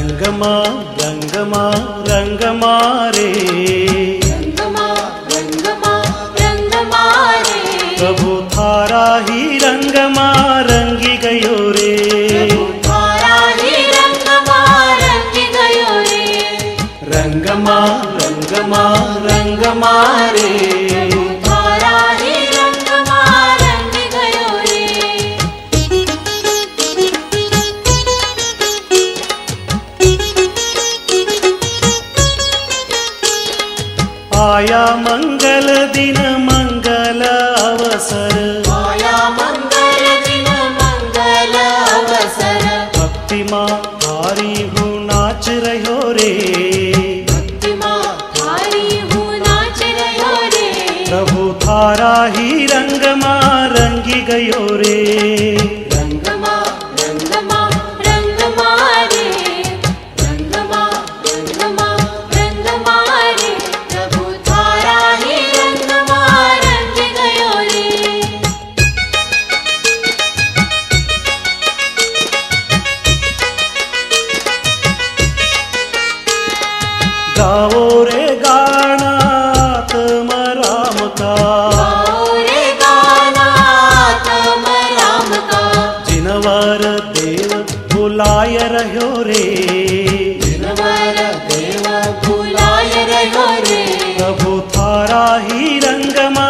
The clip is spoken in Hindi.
रंगमा रंगमा रंगमा रे, रंगमा रंगमा रंगमा रे, प्रभु थारा ही रंगमा रंगी गयो रे, प्रभु थारा ही रंगमा रंगी गयो रे, रंगमा रंगमा रंगमा रे, प्रभु थारा ही रंगमा रंगी गयो रे। आया मंगल दिन मंगल अवसर, आया मंगल दिन मंगल अवसर, भक्ति माँ थारी हूँ नाच रहो रे, भक्ति माँ थारी हूँ नाच रहो रे, प्रभु थारा ही रंगमा रंगी गयो रे, रंगमा रंगमा रंगमा रे, रंगमा रंगमा रंगमा रे, प्रभु थारा ही रंगमा रंग गयो रे। गाओ रे गाना आत्म राम का, गाओ रे गाना आत्म राम का, जिनवर देव बुलाय रहो रे, जिनवर देव बुलाय रहो रे, प्रभु थारा ही रंगमा